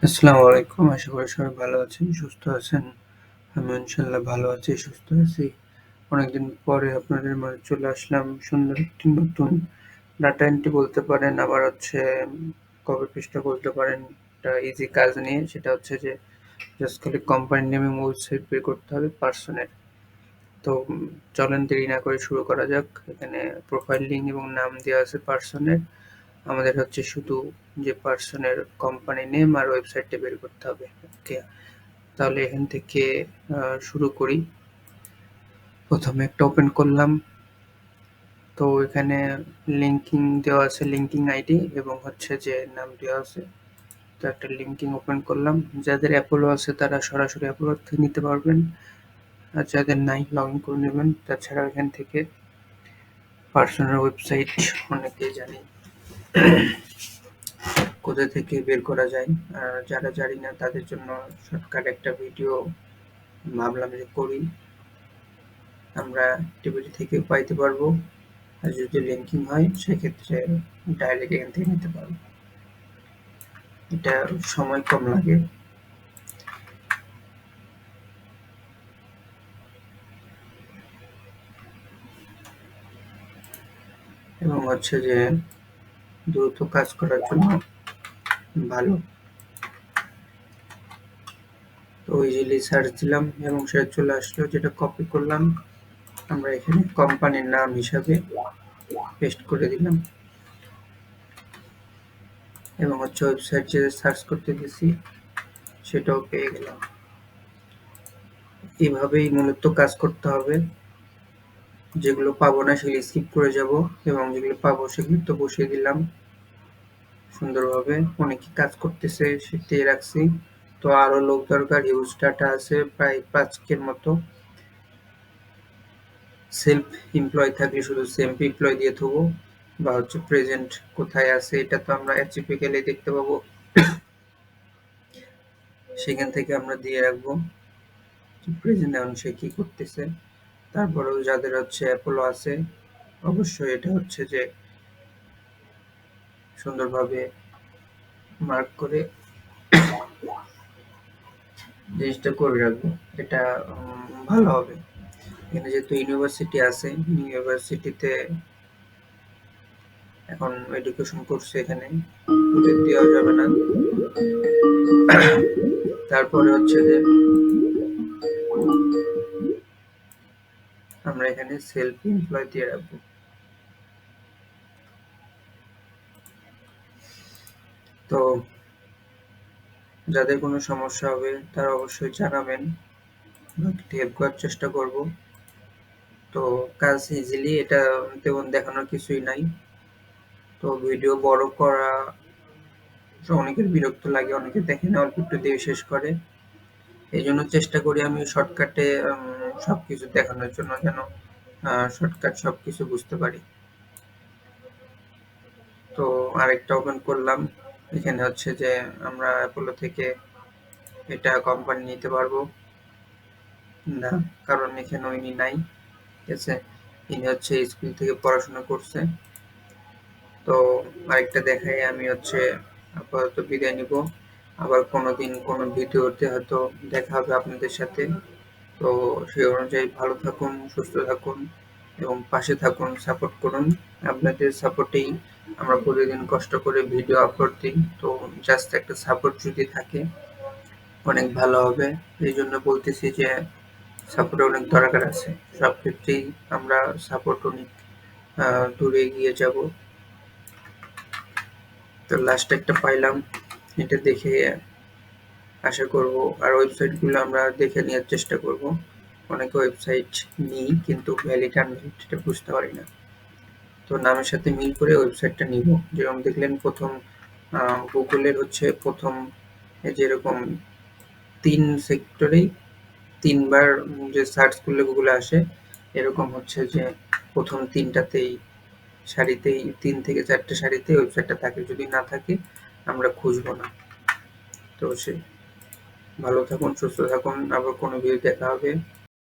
আসসালামু আলাইকুম। আশা করি সবাই ভালো আছেন, সুস্থ আছেন। আমিও ইনশাআল্লাহ ভালো আছি, সুস্থ আছি। অনেকদিন পরে আপনাদের মাঝে চলে আসলাম সুন্দর একটি নতুন ডাটা এন্ট্রি বলতে পারেন, আবার হচ্ছে কপি পেস্টও বলতে পারেন। একটা ইজি কাজ নিয়ে, সেটা হচ্ছে যে জাস্ট খালি কোম্পানি নেম এবং ওয়েবসাইট বের করতে হবে পার্সনের। তো চলেন দেরি না করে শুরু করা যাক। এখানে প্রোফাইল লিঙ্ক এবং নাম দেওয়া আছে পার্সনের। আমাদের হচ্ছে শুধু যে পার্সনের কোম্পানি নেম আর ওয়েবসাইটটা বের করতে হবে। ওকে, তাহলে এখান থেকে শুরু করি। প্রথমে একটা ওপেন করলাম। তো এখানে লিঙ্কিং দেওয়া আছে, লিঙ্কিং আইডি এবং হচ্ছে যে নাম দেওয়া আছে। তো একটা লিঙ্কিং ওপেন করলাম। যাদের অ্যাপোলো আছে তারা সরাসরি অ্যাপোলো থেকে নিতে পারবেন, আর যাদের নাই লগ ইন করে নেবেন। তাছাড়া এখান থেকে পার্সোনাল ওয়েবসাইট অনেকেই জানি কোথা থেকে বের করা যায়। আর যারা জানি না তাদের জন্য শর্টকাট একটা ভিডিও ভাবলাম যে করি। আমরা টিভিটি থেকে পাইতে পারবো, আর যদি লিঙ্কিং হয় সেক্ষেত্রে ডাইরেক্ট এখান থেকে নিতে পারবো। এটা সময় কম লাগে। এবং হচ্ছে যে দ্রুত কাজ করার জন্য ভালো। তো ইজিলি সার্চ দিলাম এবং সেটা চলে আসলো, যেটা কপি করলাম আমরা এখানে কোম্পানির নাম হিসাবে পেস্ট করে দিলাম এবং হচ্ছে ওয়েবসাইট যে সার্চ করতে দিছি সেটাও পেয়ে গেলাম। এভাবেই মূলত কাজ করতে হবে। যেগুলো পাবো না সেগুলো স্কিপ করে যাব এবং যেগুলো পাবো সেগুলো তো বসিয়ে দিলাম সুন্দরভাবে। অনেকে কাজ করতেছে সেটাই রাখছি। তো আরো লোক দরকার, হিউজ ডাটা আছে প্রায় 5K মতো। সেলফ এমপ্লয় থাকলে শুধু সেলফ এমপ্লয় দিয়ে থবো, বা হচ্ছে প্রেজেন্ট কোথায় আছে এটা তো আমরা অ্যাচিপে গেলে দেখতে পাবো, সেখান থেকে আমরা দিয়ে রাখবো প্রেজেন্ট এখন সে কি করতেছে। তারপরেও যাদের হচ্ছে অ্যাপোলো আছে অবশ্যই এটা হচ্ছে যে সুন্দরভাবে মার্ক করে জিনিসটা করে রাখবো। এটা ভালো হবে। এখানে যেহেতু ইউনিভার্সিটি আছে, ইউনিভার্সিটিতে এখন এডুকেশন করছে, এখানে ওদের দেওয়া যাবে না। তারপরে হচ্ছে যে আমরা এখানে সেলফ এমপ্লয় দিয়ে রাখবো। তো যাদের কোনো সমস্যা হবে তারা অবশ্যই জানাবেন, বাকিটি হেল্প করার চেষ্টা করব। তো কাজ ইজিলি, এটা তেমন দেখানোর কিছুই নাই। তো ভিডিও বড় করা অনেকের বিরক্ত লাগে, অনেকে দেখে না, অল্প একটু দিয়ে শেষ করে। এই জন্য চেষ্টা করি আমি শর্টকাটে সবকিছু দেখানোর জন্য, যেন শর্টকাট সবকিছু বুঝতে পারি। তো আরেকটা ওপেন করলাম। এখানে হচ্ছে যে আমরা অ্যাপোলো থেকে এটা কোম্পানি নিতে পারবো না, কারণ এখানে ইনি নাই। ঠিক আছে, ইনি হচ্ছে স্কুল থেকে পড়াশোনা করছে। তো আরেকটা দেখাই, আমি হচ্ছে আপাতত বিদায় নিব। আবার কোনোদিন কোনো ভিডিওতে হয়তো দেখা হবে আপনাদের সাথে। তো সেই অনুযায়ী ভালো থাকুন, সুস্থ থাকুন এবং পাশে থাকুন, সাপোর্ট করুন। আপনাদের সাপোর্টেই আমরা প্রতিদিন কষ্ট করে ভিডিও আপলোড দিই। তো জাস্ট একটা সাপোর্ট যদি থাকে অনেক ভালো হবে। এই জন্য বলতেছি যে সাপোর্টের অনেক দরকার আছে। সব ক্ষেত্রেই আমরা সাপোর্ট অনেক দূরে এগিয়ে যাব। তো লাস্ট একটা পাইলাম, এটা দেখে আশা করব আর ওয়েবসাইটগুলো আমরা দেখে নেওয়ার চেষ্টা করব। অনেকে ওয়েবসাইট নিই কিন্তু ভ্যালিড আনভ্যালিড এটা বুঝতে পারি না। তো নামের সাথে মিল করে ওয়েবসাইটটা নিব। যেরকম দেখলেন প্রথম গুগলের হচ্ছে প্রথম যেরকম 3 সেক্টরেই 3 বার যে সার্চ করলে গুগলে আসে, এরকম হচ্ছে যে প্রথম 3টাতেই সারিতেই 3 থেকে 4টে সারিতে ওয়েবসাইটটা থাকে। যদি না থাকে আমরা খুঁজবো না। তো সে ভালো থাকুন, সুস্থ থাকুন। আবার কোনো ভিডিও দেখা হবে।